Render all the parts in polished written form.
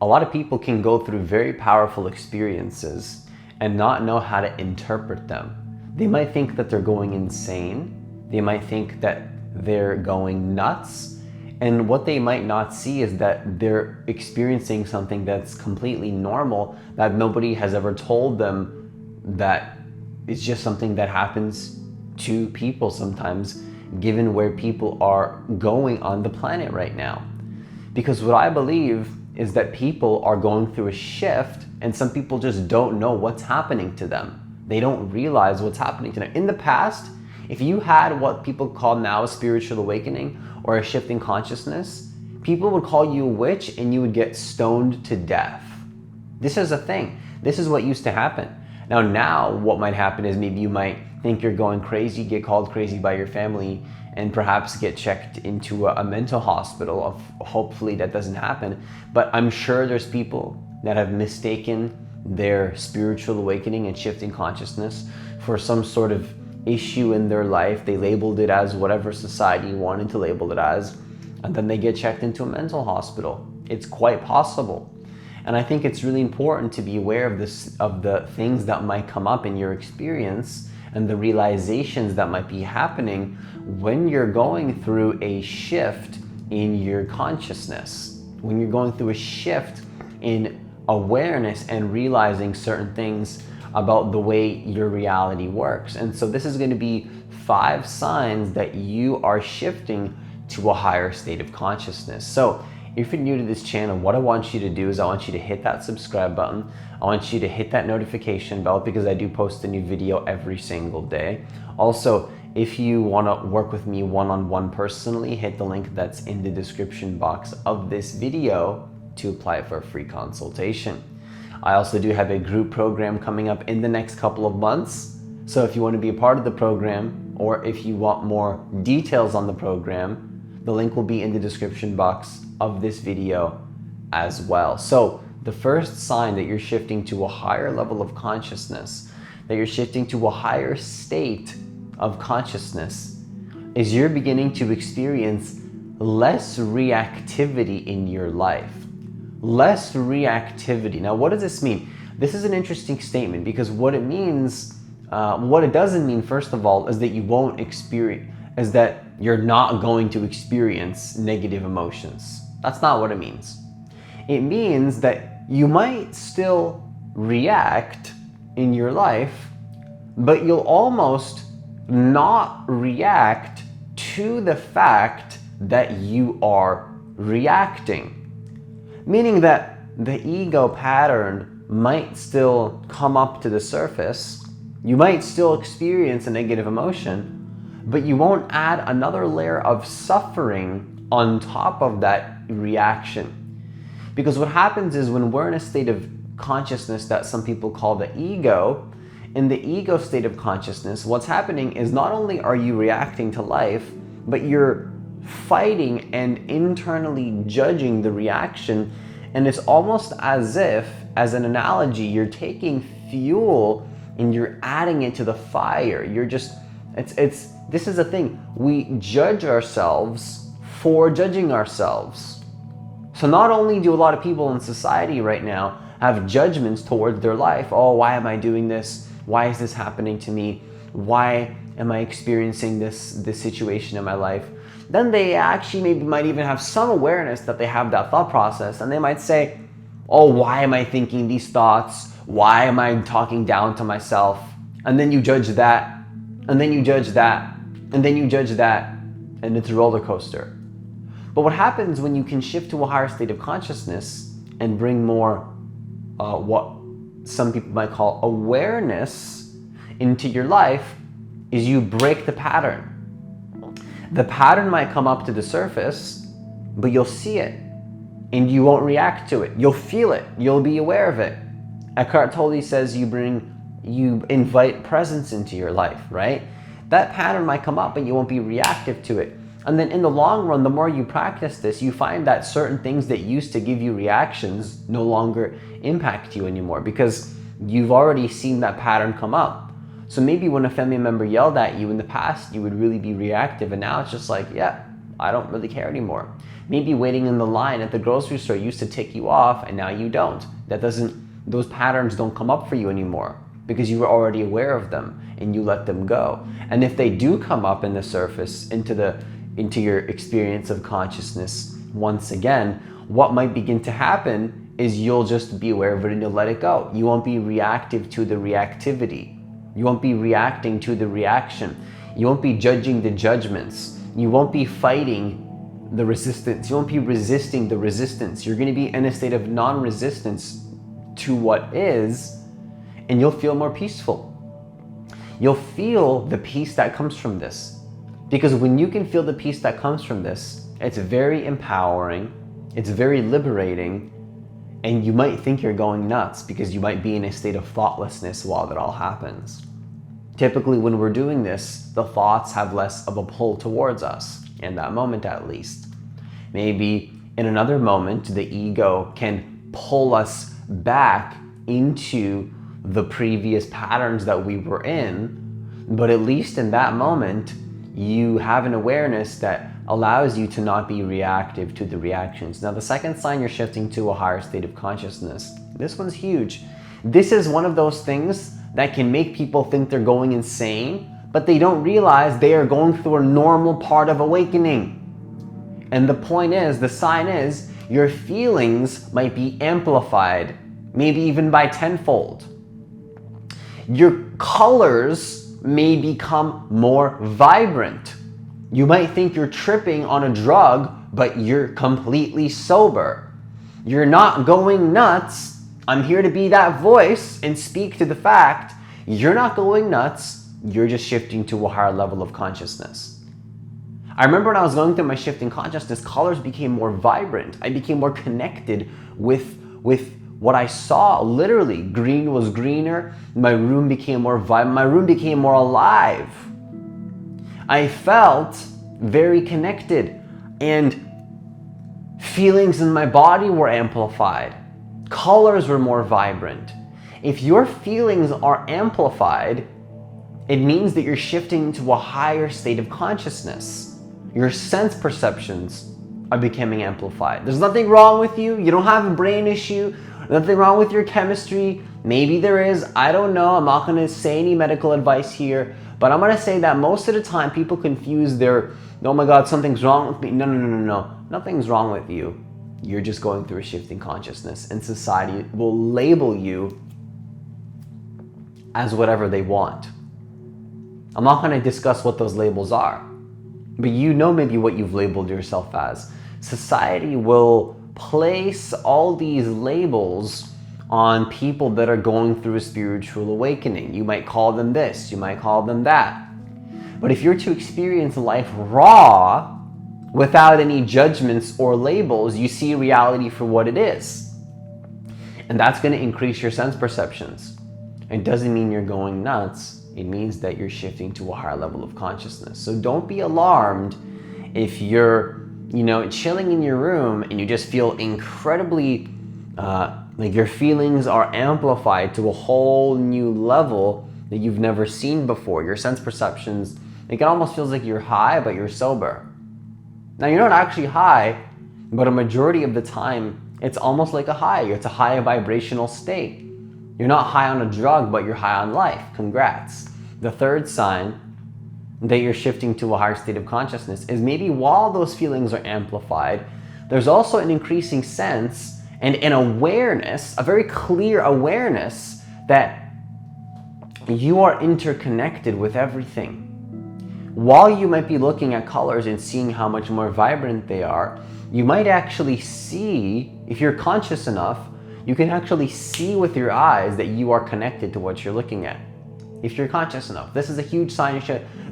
A lot of people can go through very powerful experiences and not know how to interpret them. They might think that they're going insane. They might think that they're going nuts. And what they might not see is that they're experiencing something that's completely normal, that nobody has ever told them that it's just something that happens to people sometimes, given where people are going on the planet right now. Because what I believe is that people are going through a shift, and some people just don't know what's happening to them. They don't realize what's happening to them. In the past, if you had what people call now a spiritual awakening or a shift in consciousness, people would call you a witch and you would get stoned to death. This is a thing. This is what used to happen. Now what might happen is maybe you might think you're going crazy, get called crazy by your family, and perhaps get checked into a mental hospital. Hopefully that doesn't happen. But I'm sure there's people that have mistaken their spiritual awakening and shifting consciousness for some sort of issue in their life. They labeled it as whatever society wanted to label it as, and then they get checked into a mental hospital. It's quite possible. And I think it's really important to be aware of this, of the things that might come up in your experience and the realizations that might be happening when you're going through a shift in your consciousness, when you're going through a shift in awareness and realizing certain things about the way your reality works. And so this is going to be 5 signs that you are shifting to a higher state of consciousness. So if you're new to this channel, what I want you to do is I want you to hit that subscribe button. I want you to hit that notification bell because I do post a new video every single day. Also, if you want to work with me one-on-one personally, hit the link that's in the description box of this video to apply for a free consultation. I also do have a group program coming up in the next couple of months. So if you want to be a part of the program, or if you want more details on the program, the link will be in the description box of this video as well. So the first sign that you're shifting to a higher level of consciousness, that you're shifting to a higher state of consciousness, is you're beginning to experience less reactivity in your life. Less reactivity. Now, what does this mean? This is an interesting statement because what it means, what it doesn't mean, first of all, is that you won't experience, is that you're not going to experience negative emotions. That's not what it means. It means that you might still react in your life, but you'll almost not react to the fact that you are reacting. Meaning that the ego pattern might still come up to the surface. You might still experience a negative emotion, but you won't add another layer of suffering on top of that reaction. Because what happens is when we're in a state of consciousness that some people call the ego, in the ego state of consciousness, what's happening is not only are you reacting to life, but you're fighting and internally judging the reaction. And it's almost as if, as an analogy, you're taking fuel and you're adding it to the fire. You're just, this is the thing. We judge ourselves for judging ourselves. So not only do a lot of people in society right now have judgments towards their life. Oh, why am I doing this? Why is this happening to me? Why am I experiencing this situation in my life? Then they actually maybe might even have some awareness that they have that thought process, and they might say, oh, why am I thinking these thoughts? Why am I talking down to myself? And then you judge that, and then you judge that, and then you judge that, and it's a roller coaster. But what happens when you can shift to a higher state of consciousness and bring more what some people might call awareness into your life is you break the pattern. The pattern might come up to the surface, but you'll see it and you won't react to it. You'll feel it. You'll be aware of it. Eckhart Tolle says you invite presence into your life, right? That pattern might come up and you won't be reactive to it. And then in the long run, the more you practice this, you find that certain things that used to give you reactions no longer impact you anymore because you've already seen that pattern come up. So maybe when a family member yelled at you in the past, you would really be reactive, and now it's just like, yeah, I don't really care anymore. Maybe waiting in the line at the grocery store used to tick you off and now you don't. Those patterns don't come up for you anymore because you were already aware of them and you let them go. And if they do come up in the surface into your experience of consciousness once again, what might begin to happen is you'll just be aware of it and you'll let it go. You won't be reactive to the reactivity. You won't be reacting to the reaction. You won't be judging the judgments. You won't be fighting the resistance. You won't be resisting the resistance. You're going to be in a state of non-resistance to what is, and you'll feel more peaceful. You'll feel the peace that comes from this. Because when you can feel the peace that comes from this, it's very empowering, it's very liberating, and you might think you're going nuts because you might be in a state of thoughtlessness while that all happens. Typically, when we're doing this, the thoughts have less of a pull towards us, in that moment at least. Maybe in another moment, the ego can pull us back into the previous patterns that we were in, but at least in that moment, you have an awareness that allows you to not be reactive to the reactions. Now, the second sign you're shifting to a higher state of consciousness, this one's huge. This is one of those things that can make people think they're going insane, but they don't realize they are going through a normal part of awakening. And the point is, the sign is, your feelings might be amplified, maybe even by tenfold. Your colors may become more vibrant. You might think you're tripping on a drug, but you're completely sober. You're not going nuts. I'm here to be that voice and speak to the fact you're not going nuts. You're just shifting to a higher level of consciousness. I remember when I was going through my shift in consciousness, colors became more vibrant. I became more connected with what I saw. Literally, green was greener. My room became more vibrant. My room became more alive. I felt very connected, and feelings in my body were amplified. Colors were more vibrant. If your feelings are amplified, it means that you're shifting to a higher state of consciousness. Your sense perceptions are becoming amplified. There's nothing wrong with you. You don't have a brain issue. Nothing wrong with your chemistry. Maybe there is. I don't know. I'm not going to say any medical advice here. But I'm going to say that most of the time people confuse their, oh my God, something's wrong with me. No. Nothing's wrong with you. You're just going through a shift in consciousness. And society will label you as whatever they want. I'm not going to discuss what those labels are. But you know maybe what you've labeled yourself as. Society will place all these labels on people that are going through a spiritual awakening. You might call them this, you might call them that. But if you're to experience life raw, without any judgments or labels, you see reality for what it is. And that's going to increase your sense perceptions. It doesn't mean you're going nuts. It means that you're shifting to a higher level of consciousness. So don't be alarmed if you're, chilling in your room and you just feel incredibly, like your feelings are amplified to a whole new level that you've never seen before. Your sense perceptions, it almost feels like you're high, but you're sober. Now, you're not actually high, but a majority of the time, it's almost like a high. It's a high vibrational state. You're not high on a drug, but you're high on life. Congrats. The third sign that you're shifting to a higher state of consciousness is maybe while those feelings are amplified, there's also an increasing sense and an awareness, a very clear awareness that you are interconnected with everything. While you might be looking at colors and seeing how much more vibrant they are, you might actually see, if you're conscious enough, you can actually see with your eyes that you are connected to what you're looking at. If you're conscious enough. This is a huge sign.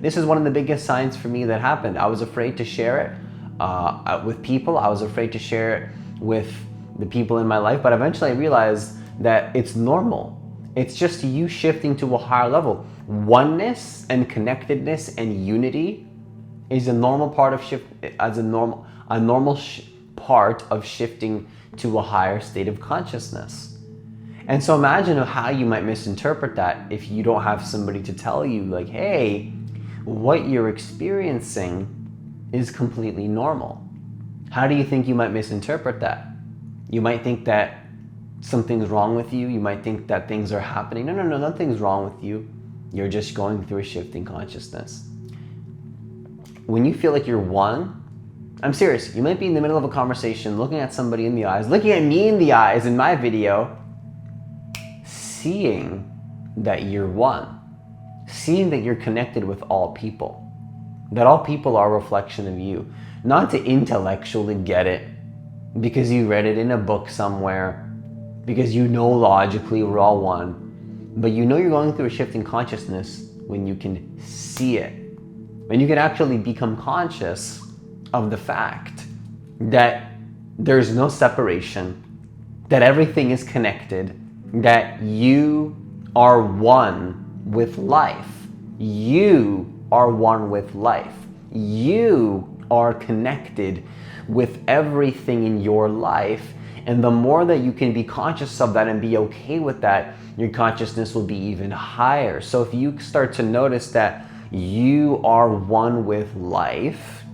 This is one of the biggest signs for me that happened. I was afraid to share it with people. I was afraid to share it with the people in my life, but eventually I realized that it's normal. It's just you shifting to a higher level. Oneness and connectedness and unity is a normal part of part of shifting to a higher state of consciousness. And so imagine how you might misinterpret that if you don't have somebody to tell you, like, hey, what you're experiencing is completely normal. How do you think you might misinterpret that? You might think that something's wrong with you. You might think that things are happening. No, nothing's wrong with you. You're just going through a shifting consciousness. When you feel like you're one, I'm serious, you might be in the middle of a conversation, looking at somebody in the eyes, looking at me in the eyes in my video, seeing that you're one, seeing that you're connected with all people, that all people are a reflection of you. Not to intellectually get it because you read it in a book somewhere, because you know logically we're all one, but you know you're going through a shifting consciousness when you can see it, when you can actually become conscious of the fact that there's no separation, that everything is connected, that you are one with life. You are one with life. You are connected with everything in your life. And the more that you can be conscious of that and be okay with that, your consciousness will be even higher. So if you start to notice that you are one with life,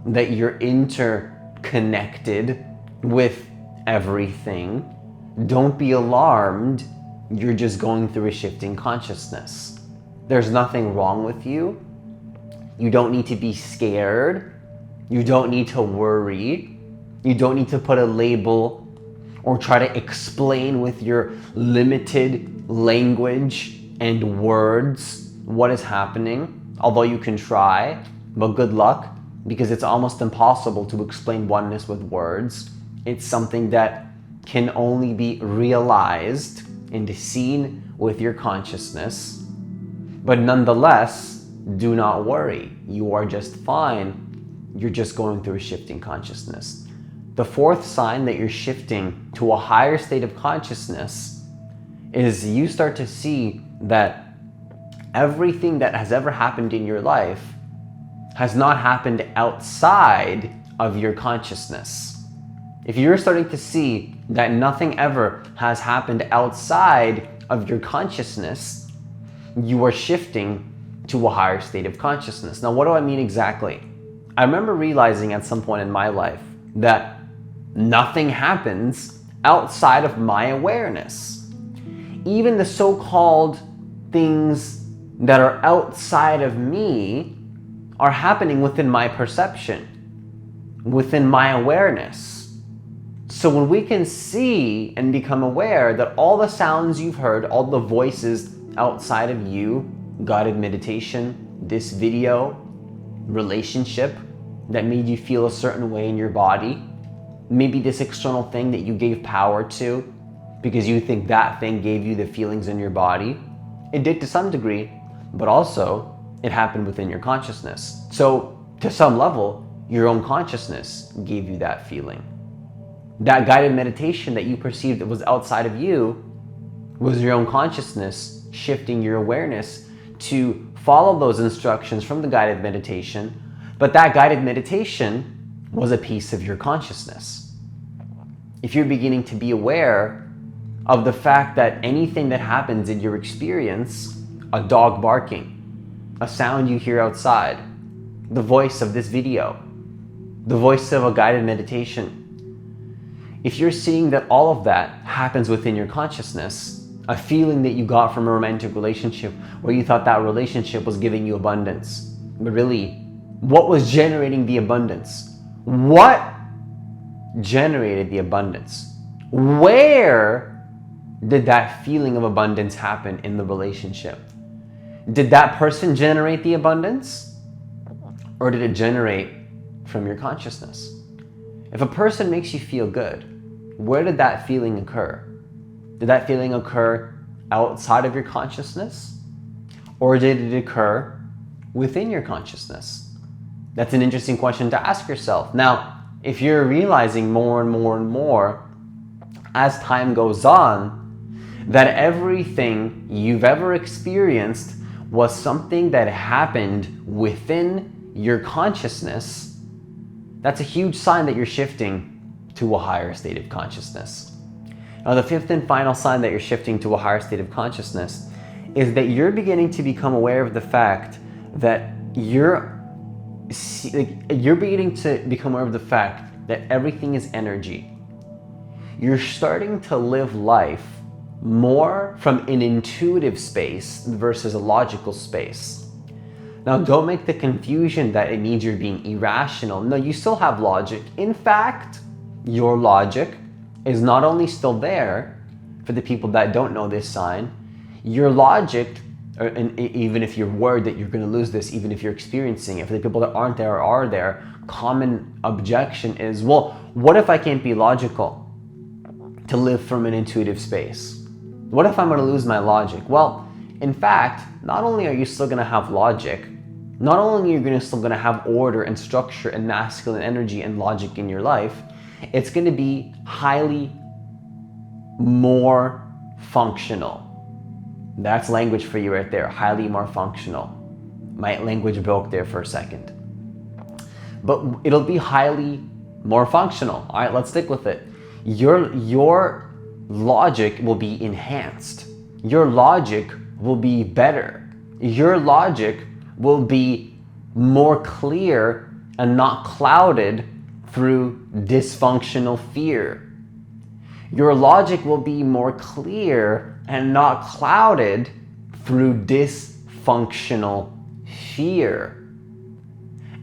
that you're interconnected with everything, don't be alarmed. You're just going through a shifting consciousness. There's nothing wrong with you. You don't need to be scared. You don't need to worry. You don't need to put a label or try to explain with your limited language and words what is happening. Although you can try, but good luck, because it's almost impossible to explain oneness with words. It's something that can only be realized and seen with your consciousness. But nonetheless, do not worry. You are just fine. You're just going through a shifting consciousness. The fourth sign that you're shifting to a higher state of consciousness is you start to see that everything that has ever happened in your life has not happened outside of your consciousness. If you're starting to see that nothing ever has happened outside of your consciousness, you are shifting to a higher state of consciousness. Now, what do I mean exactly? I remember realizing at some point in my life that nothing happens outside of my awareness. Even the so-called things that are outside of me are happening within my perception, within my awareness. So when we can see and become aware that all the sounds you've heard, all the voices outside of you, guided meditation, this video, relationship that made you feel a certain way in your body, maybe this external thing that you gave power to because you think that thing gave you the feelings in your body, it did to some degree, but also it happened within your consciousness. So to some level, your own consciousness gave you that feeling. That guided meditation that you perceived that was outside of you was your own consciousness shifting your awareness to follow those instructions from the guided meditation. But that guided meditation was a piece of your consciousness. If you're beginning to be aware of the fact that anything that happens in your experience, a dog barking, a sound you hear outside, the voice of this video, the voice of a guided meditation, if you're seeing that all of that happens within your consciousness, a feeling that you got from a romantic relationship where you thought that relationship was giving you abundance, but really, what was generating the abundance? What generated the abundance? Where did that feeling of abundance happen in the relationship? Did that person generate the abundance? Or did it generate from your consciousness? If a person makes you feel good, where did that feeling occur? Did that feeling occur outside of your consciousness? Or did it occur within your consciousness? That's an interesting question to ask yourself. Now, if you're realizing more and more and more as time goes on that everything you've ever experienced was something that happened within your consciousness, that's a huge sign that you're shifting to a higher state of consciousness. Now, the fifth and final sign that you're shifting to a higher state of consciousness is that you're beginning to become aware of the fact that you're beginning to become aware of the fact that everything is energy, you're starting to live life more from an intuitive space versus a logical space. Now, don't make the confusion that it means you're being irrational. No, you still have logic. In fact, your logic is not only still there for the people that don't know this sign, your logic, and even if you're worried that you're going to lose this, even if you're experiencing it, for the people that aren't there or are there, common objection is, well, what if I can't be logical to live from an intuitive space? What if I'm going to lose my logic? Well, in fact, not only are you still going to have logic, not only are you still going to have order and structure and masculine energy and logic in your life, it's going to be highly more functional. That's language for you right there, highly more functional. My language broke there for a second. But it'll be highly more functional. All right, let's stick with it. Your logic will be enhanced. Your logic will be better. Your logic will be more clear and not clouded through dysfunctional fear. Your logic will be more clear and not clouded through dysfunctional fear.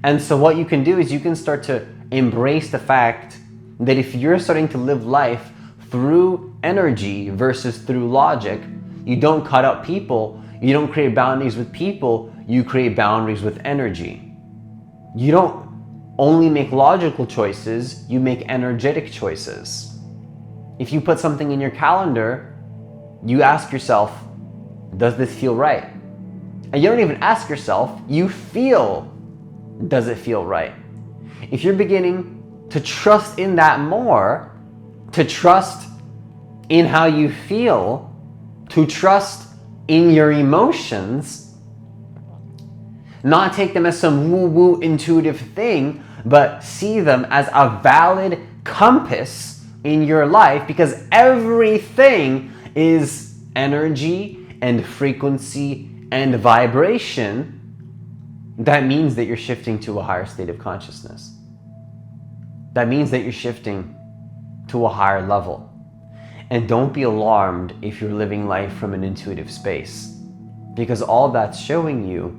And so what you can do is you can start to embrace the fact that if you're starting to live life through energy versus through logic, you don't cut out people, you don't create boundaries with people, you create boundaries with energy. You don't only make logical choices, you make energetic choices. If you put something in your calendar, you ask yourself, does this feel right? And you don't even ask yourself, you feel, does it feel right? If you're beginning to trust in that more, to trust in how you feel, to trust in your emotions, not take them as some woo-woo intuitive thing, but see them as a valid compass in your life, because everything is energy and frequency and vibration. That means that you're shifting to a higher state of consciousness. That means that you're shifting to a higher level. And don't be alarmed if you're living life from an intuitive space, because all that's showing you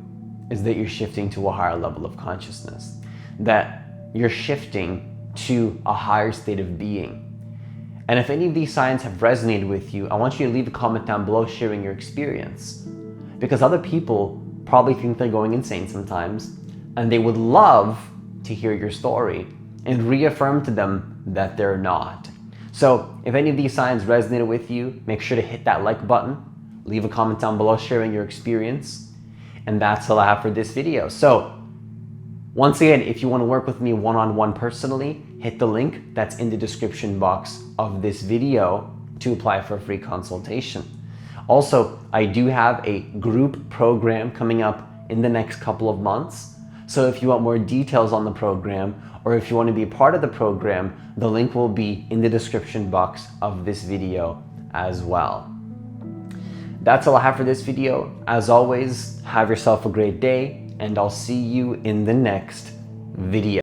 is that you're shifting to a higher level of consciousness, that you're shifting to a higher state of being. And if any of these signs have resonated with you, I want you to leave a comment down below sharing your experience, because other people probably think they're going insane sometimes, and they would love to hear your story and reaffirm to them that they're not. So if any of these signs resonated with you, make sure to hit that like button, leave a comment down below sharing your experience, and that's all I have for this video. So once again, if you want to work with me one-on-one personally, hit the link that's in the description box of this video to apply for a free consultation. Also, I do have a group program coming up in the next couple of months. So if you want more details on the program, or if you want to be a part of the program, the link will be in the description box of this video as well. That's all I have for this video. As always, have yourself a great day, and I'll see you in the next video.